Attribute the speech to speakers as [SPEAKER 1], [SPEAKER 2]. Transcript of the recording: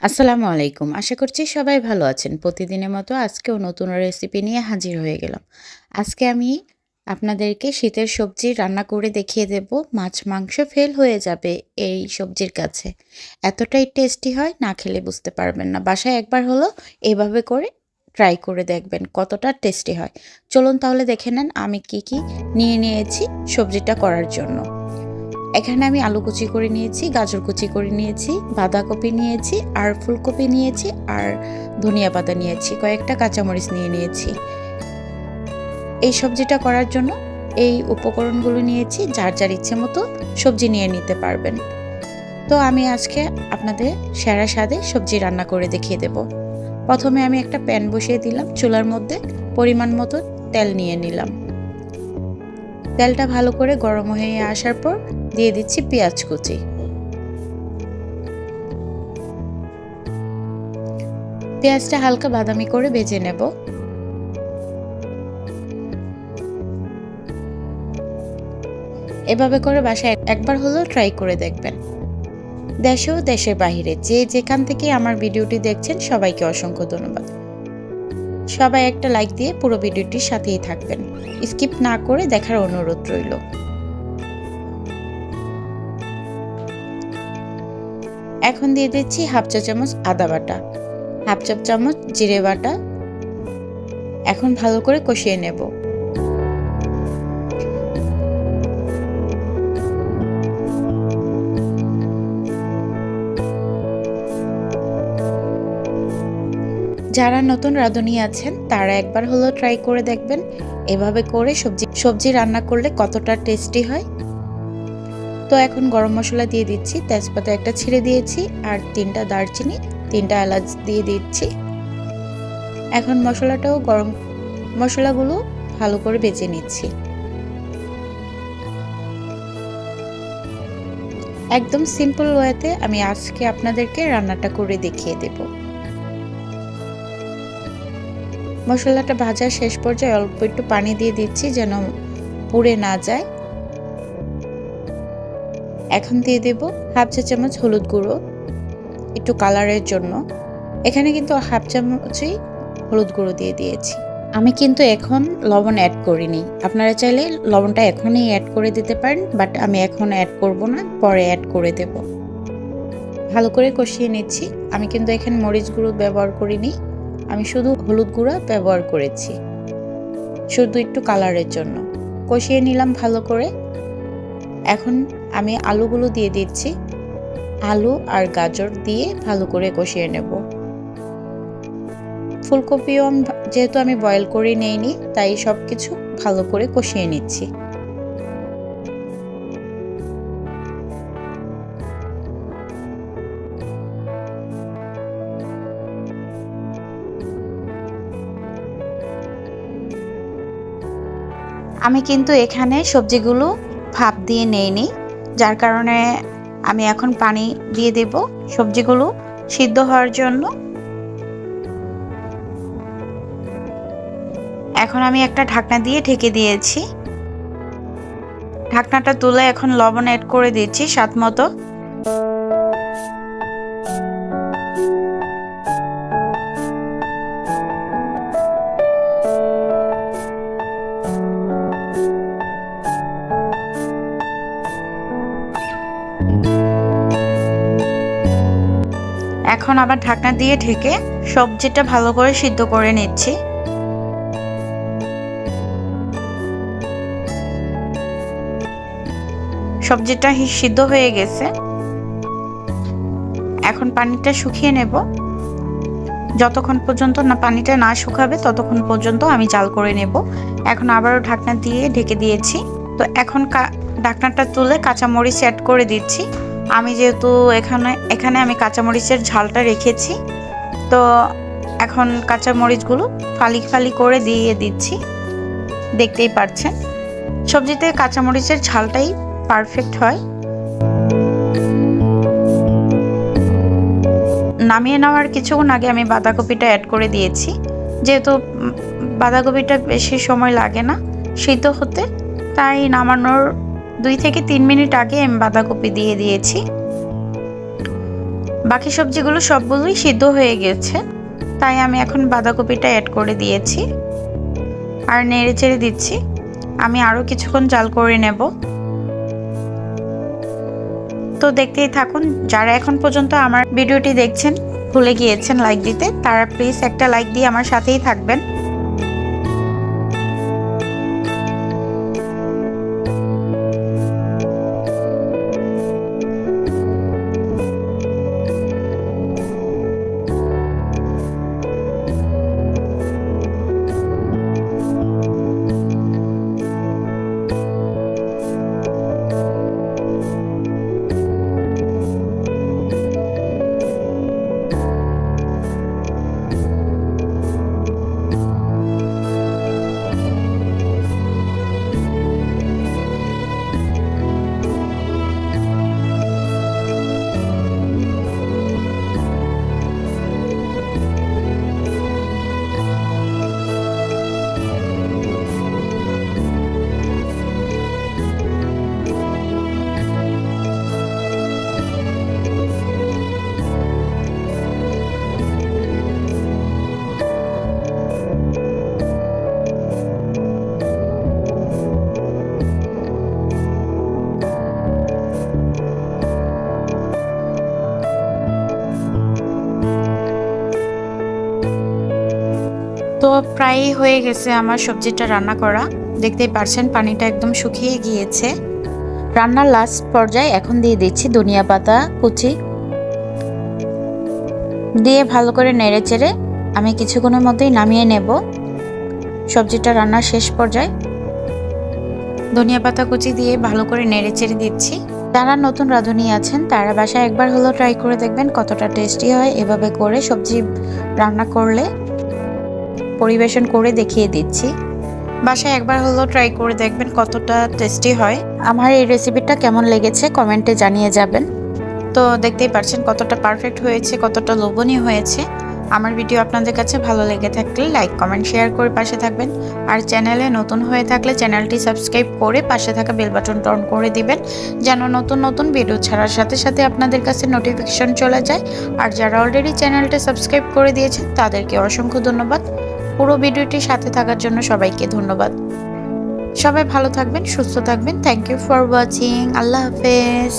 [SPEAKER 1] আসসালামু আলাইকুম। আশা করছি সবাই ভালো আছেন। প্রতিদিনের মতো আজকেও নতুন রেসিপি নিয়ে হাজির হয়ে গেলাম। আজকে আমি আপনাদেরকে শীতের সবজি রান্না করে দেখিয়ে দেব। মাছ মাংস ফেল হয়ে যাবে এই সবজির কাছে। এতটাই টেস্টি হয়, না খেলে বুঝতে পারবেন না। বাসায় একবার হলো এভাবে করে ট্রাই করে দেখবেন কতটা টেস্টি হয়। চলুন তাহলে দেখে নেন আমি কি নিয়ে নিয়েছি সবজিটা করার জন্য। এখানে আমি আলু কুচি করে নিয়েছি, গাজর কুচি করে নিয়েছি, বাঁধাকপি নিয়েছি, আর ফুলকপি নিয়েছি, আর ধনিয়া পাতা নিয়েছি, কয়েকটা কাঁচামরিচ নিয়ে নিয়েছি। এই সবজিটা করার জন্য এই উপকরণগুলো নিয়েছি। যার যার ইচ্ছে মতো সবজি নিয়ে নিতে পারবেন। তো আমি আজকে আপনাদের সেরা স্বাদে সবজি রান্না করে দেখিয়ে দেব। প্রথমে আমি একটা প্যান বসিয়ে দিলাম, চুলার মধ্যে পরিমাণ মতো তেল নিয়ে নিলাম। তেলটা ভালো করে গরম হয়ে আসার পর দিয়ে দিচ্ছি পেঁয়াজ কুচি। পেঁয়াজটা হালকা বাদামি করে ভেজে নেব। এভাবে করে বাসায় একবার হলেও ট্রাই করে দেখবেন। দেশে ও দেশের বাইরে যে যেখান থেকে আমার ভিডিওটি দেখছেন সবাইকে অসংখ্য ধন্যবাদ। সবাই একটা লাইক দিয়ে পুরো ভিডিওটির সাথেই থাকবেন, স্কিপ না করে দেখার অনুরোধ রইল। এখন দিয়ে দিচ্ছি হাফ চা চামচ আদা বাটা, হাফ চা চামচ জিরে বাটা। এখন ভালো করে কষিয়ে নেব। যারা নতুন রাঁধুনি আছেন তারা একবার হলেও ট্রাই করে দেখবেন এভাবে করে সবজি রান্না করলে কতটা টেস্টি হয়। তো এখন গরম মশলা দিয়ে দিচ্ছি, তেজপাতা একটা ছিঁড়ে দিয়েছি, আর 3টা দারচিনি, 3টা এলাচ দিয়ে দিচ্ছি। এখন গরম মশলাগুলো ভালো করে ভেজে নিচ্ছি। একদম সিম্পল ওয়েতে আমি আজকে আপনাদেরকে রান্নাটা করে দেখিয়ে দেব। মশলাটা ভাজার শেষ পর্যায়ে অল্প একটু পানি দিয়ে দিচ্ছি যেন পুড়ে না যায়। এখন দিয়ে দেব হাফ চা চামচ হলুদ গুঁড়ো, একটু কালারের জন্য। এখানে কিন্তু হাফ চামচই হলুদ গুঁড়ো দিয়ে দিয়েছি। আমি কিন্তু এখন লবণ অ্যাড করিনি। আপনারা চাইলে লবণটা এখনই অ্যাড করে দিতে পারেন, বাট আমি এখন অ্যাড করব না, পরে অ্যাড করে দেব। ভালো করে কষিয়ে নিচ্ছি। আমি কিন্তু এখানে মরিচ গুঁড়ো ব্যবহার করিনি, আমি শুধু হলুদ গুঁড়া ব্যবহার করেছি, শুধু একটু কালারের জন্য। কষিয়ে নিলাম ভালো করে। এখন আমি আলুগুলো দিয়ে দিচ্ছি। আলু আর গাজর দিয়ে ভালো করে কষিয়ে নেব। ফুলকপিও যেহেতু আমি বয়েল করে নেইনি, তাই সব কিছু ভালো করে কষিয়ে নিচ্ছি। আমি কিন্তু এখানে সবজিগুলো ভাপ দিয়ে নেইনি, যার কারণে আমি এখন পানি দিয়ে দেব সবজিগুলো সিদ্ধ হওয়ার জন্য। এখন আমি একটা ঢাকনা দিয়ে ঢেকে দিয়েছি। ঢাকনাটা তুলে এখন লবণ অ্যাড করে দিচ্ছি স্বাদ মতো। এখন আবার ঢাকনা দিয়ে ঢেকে সবজিটা ভালো করে সিদ্ধ করে নিচ্ছি। সবজিটা সিদ্ধ হয়ে গেছে। এখন পানিটা শুকিয়ে নেব। যতক্ষণ পর্যন্ত না পানিটা না শুকাবে ততক্ষণ পর্যন্ত আমি জাল করে নেব। এখন আবারও ঢাকনা দিয়ে ঢেকে দিয়েছি। তো এখন ঢাকনাটা তুলে কাঁচামরিচ অ্যাড করে দিচ্ছি। আমি যেহেতু এখানে আমি কাঁচামরিচের ঝালটা রেখেছি, তো এখন কাঁচামরিচগুলো ফালি ফালি করে দিয়ে দিচ্ছি। দেখতেই পাচ্ছেন সবজিতে কাঁচামরিচের ঝালটাই পারফেক্ট হয়। নামিয়ে নেওয়ার কিছুক্ষণ আগে আমি বাঁধাকপিটা অ্যাড করে দিয়েছি। যেহেতু বাঁধাকপিটা বেশি সময় লাগে না সিদ্ধ হতে, তাই নামানোর 2 থেকে 3 মিনিট আগে আমি বাঁধাকপি দিয়ে দিয়েছি। বাকি সবজিগুলো সবগুলোই সিদ্ধ হয়ে গেছে, তাই আমি এখন বাঁধাকপিটা অ্যাড করে দিয়েছি আর নেড়ে চেড়ে দিচ্ছি। আমি আরও কিছুক্ষণ জাল করে নেব। তো দেখতেই থাকুন। যারা এখন পর্যন্ত আমার ভিডিওটি দেখছেন ভুলে গিয়েছেন লাইক দিতে, তারা প্লিজ একটা লাইক দিয়ে আমার সাথেই থাকবেন। তো প্রায় হয়ে গেছে আমার সবজিটা রান্না করা। দেখতেই পারছেন পানিটা একদম শুকিয়ে গিয়েছে। রান্নার লাস্ট পর্যায়ে এখন দিয়ে দিচ্ছি ধনিয়া পাতা কুচি, দিয়ে ভালো করে নেড়ে চেড়ে আমি কিছুক্ষণের মধ্যেই নামিয়ে নেব। সবজিটা রান্নার শেষ পর্যায়ে ধনিয়া পাতা কুচি দিয়ে ভালো করে নেড়ে চেড়ে দিচ্ছি। যারা নতুন রাঁধুনি আছেন তারা বাসায় একবার হলেও ট্রাই করে দেখবেন কতটা টেস্টি হয়। এভাবে করে সবজি রান্না করলে পরিবেশন করে দেখিয়ে দিচ্ছি। বাসায় একবার হলেও ট্রাই করে দেখবেন কতটা টেস্টি হয়। আমার এই রেসিপিটা কেমন লেগেছে কমেন্টে জানিয়ে যাবেন। তো দেখতেই পারছেন কতটা পারফেক্ট হয়েছে, কতটা লোভনীয় হয়েছে। আমার ভিডিও আপনাদের কাছে ভালো লেগে থাকলে লাইক কমেন্ট শেয়ার করে পাশে থাকবেন। আর চ্যানেলে নতুন হয়ে থাকলে চ্যানেলটি সাবস্ক্রাইব করে পাশে থাকা বেল বাটনটা অন করে দিবেন, যেন নতুন নতুন ভিডিও ছাড়ার সাথে সাথে আপনাদের কাছে নোটিফিকেশন চলে যায়। আর যারা অলরেডি চ্যানেলটা সাবস্ক্রাইব করে দিয়েছেন তাদেরকে অসংখ্য ধন্যবাদ। পুরো ভিডিওটির সাথে থাকার জন্য সবাইকে ধন্যবাদ। সবাই ভালো থাকবেন, সুস্থ থাকবেন। Thank you for watching. আল্লাহ হাফেজ।